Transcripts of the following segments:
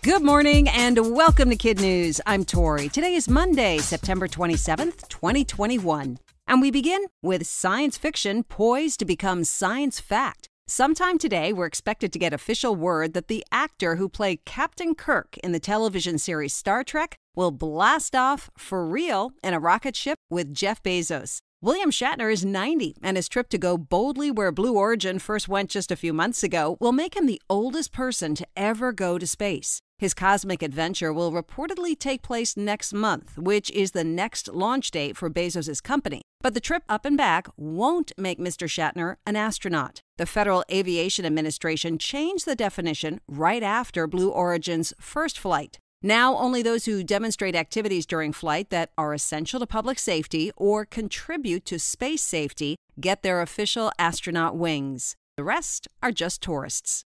Good morning and welcome to Kid News. I'm Tori. Today is Monday, September 27th, 2021. And we begin with science fiction poised to become science fact. Sometime today, we're expected to get official word that the actor who played Captain Kirk in the television series Star Trek will blast off for real in a rocket ship with Jeff Bezos. William Shatner is 90, and his trip to go boldly where Blue Origin first went just a few months ago will make him the oldest person to ever go to space. His cosmic adventure will reportedly take place next month, which is the next launch date for Bezos' company. But the trip up and back won't make Mr. Shatner an astronaut. The Federal Aviation Administration changed the definition right after Blue Origin's first flight. Now, only those who demonstrate activities during flight that are essential to public safety or contribute to space safety get their official astronaut wings. The rest are just tourists.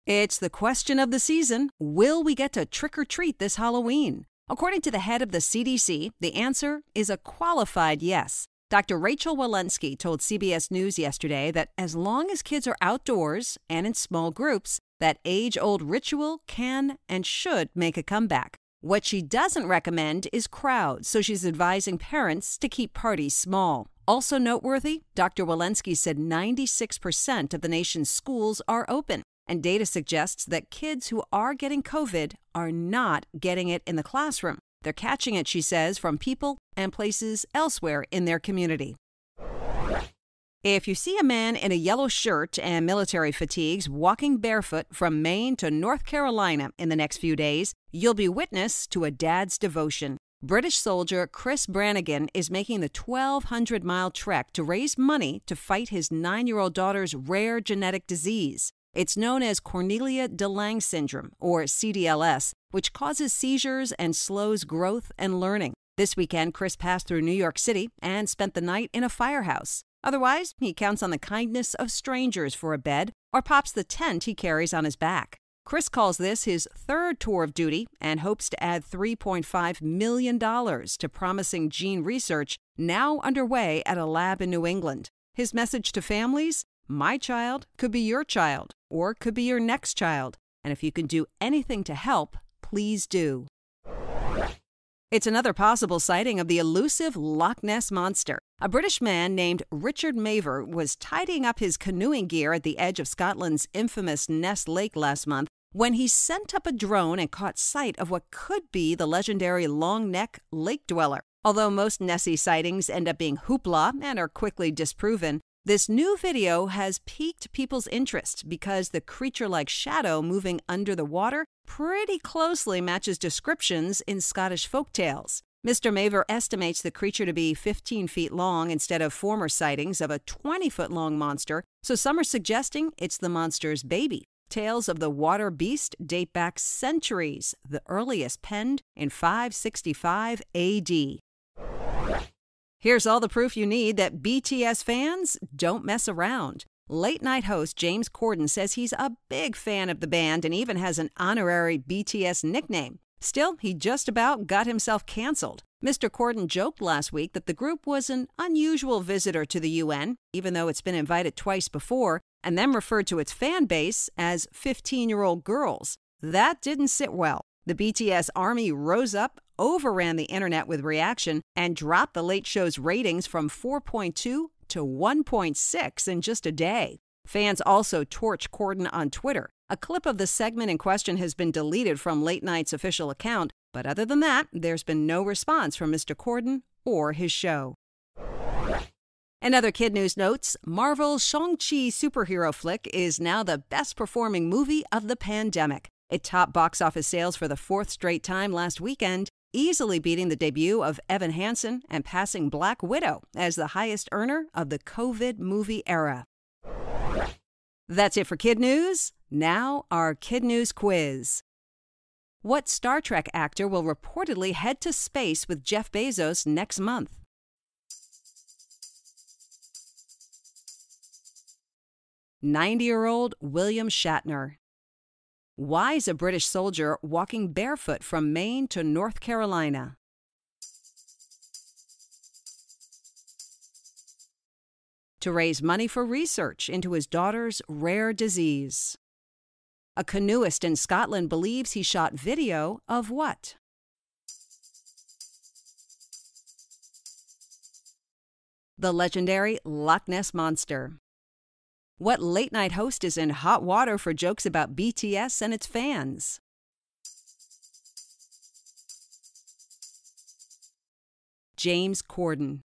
It's the question of the season. Will we get to trick or treat this Halloween? According to the head of the CDC, the answer is a qualified yes. Dr. Rachel Walensky told CBS News yesterday that as long as kids are outdoors and in small groups, that age-old ritual can and should make a comeback. What she doesn't recommend is crowds, so she's advising parents to keep parties small. Also noteworthy, Dr. Walensky said 96% of the nation's schools are open, and data suggests that kids who are getting COVID are not getting it in the classroom. They're catching it, she says, from people and places elsewhere in their community. If you see a man in a yellow shirt and military fatigues walking barefoot from Maine to North Carolina in the next few days, you'll be witness to a dad's devotion. British soldier Chris Brannigan is making the 1,200-mile trek to raise money to fight his 9-year-old daughter's rare genetic disease. It's known as Cornelia de Lange syndrome, or CDLS, which causes seizures and slows growth and learning. This weekend, Chris passed through New York City and spent the night in a firehouse. Otherwise, he counts on the kindness of strangers for a bed or pops the tent he carries on his back. Chris calls this his third tour of duty and hopes to add $3.5 million to promising gene research now underway at a lab in New England. His message to families? My child could be your child or could be your next child. And if you can do anything to help, please do. It's another possible sighting of the elusive Loch Ness Monster. A British man named Richard Maver was tidying up his canoeing gear at the edge of Scotland's infamous Ness Lake last month when he sent up a drone and caught sight of what could be the legendary long neck lake dweller. Although most Nessie sightings end up being hoopla and are quickly disproven, this new video has piqued people's interest because the creature-like shadow moving under the water pretty closely matches descriptions in Scottish folktales. Mr. Maver estimates the creature to be 15 feet long instead of former sightings of a 20-foot-long monster, so some are suggesting it's the monster's baby. Tales of the water beast date back centuries, the earliest penned in 565 A.D. Here's all the proof you need that BTS fans don't mess around. Late-night host James Corden says he's a big fan of the band and even has an honorary BTS nickname. Still, he just about got himself canceled. Mr. Corden joked last week that the group was an unusual visitor to the UN, even though it's been invited twice before, and then referred to its fan base as 15-year-old girls. That didn't sit well. The BTS army rose up, overran the internet with reaction, and dropped the Late Show's ratings from 4.2 to 1.6 in just a day. Fans also torched Corden on Twitter. A clip of the segment in question has been deleted from Late Night's official account, but other than that, there's been no response from Mr. Corden or his show. In other Kid News notes, Marvel's Shang-Chi superhero flick is now the best-performing movie of the pandemic. It topped box office sales for the fourth straight time last weekend, easily beating the debut of Evan Hansen and passing Black Widow as the highest earner of the COVID movie era. That's it for Kid News. Now, our Kid News quiz. What Star Trek actor will reportedly head to space with Jeff Bezos next month? '90-year-old William Shatner. Why is a British soldier walking barefoot from Maine to North Carolina? To raise money for research into his daughter's rare disease. A canoeist in Scotland believes he shot video of what? The legendary Loch Ness Monster. What late-night host is in hot water for jokes about BTS and its fans? James Corden.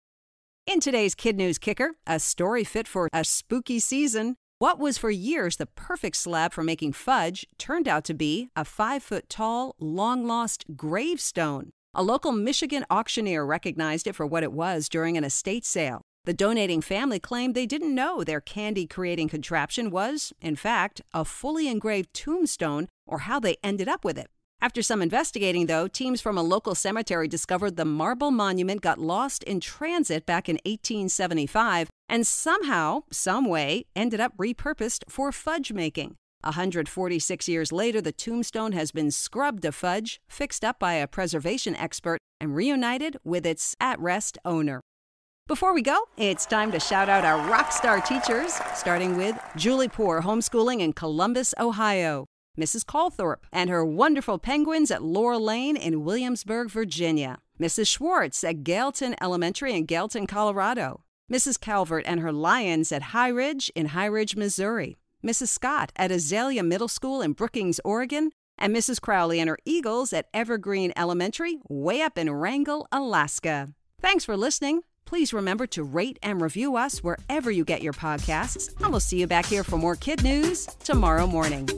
In today's Kid News Kicker, a story fit for a spooky season. What was for years the perfect slab for making fudge turned out to be a 5-foot-tall, long-lost gravestone. A local Michigan auctioneer recognized it for what it was during an estate sale. The donating family claimed they didn't know their candy-creating contraption was, in fact, a fully engraved tombstone, or how they ended up with it. After some investigating, though, teams from a local cemetery discovered the marble monument got lost in transit back in 1875 and somehow, someway, ended up repurposed for fudge making. 146 years later, the tombstone has been scrubbed of fudge, fixed up by a preservation expert, and reunited with its at-rest owner. Before we go, it's time to shout out our rock star teachers, starting with Julie Poor, homeschooling in Columbus, Ohio, Mrs. Calthorpe and her wonderful penguins at Laurel Lane in Williamsburg, Virginia, Mrs. Schwartz at Gailton Elementary in Gailton, Colorado, Mrs. Calvert and her lions at High Ridge in High Ridge, Missouri, Mrs. Scott at Azalea Middle School in Brookings, Oregon, and Mrs. Crowley and her eagles at Evergreen Elementary way up in Wrangell, Alaska. Thanks for listening. Please remember to rate and review us wherever you get your podcasts, and we'll see you back here for more Kid News tomorrow morning.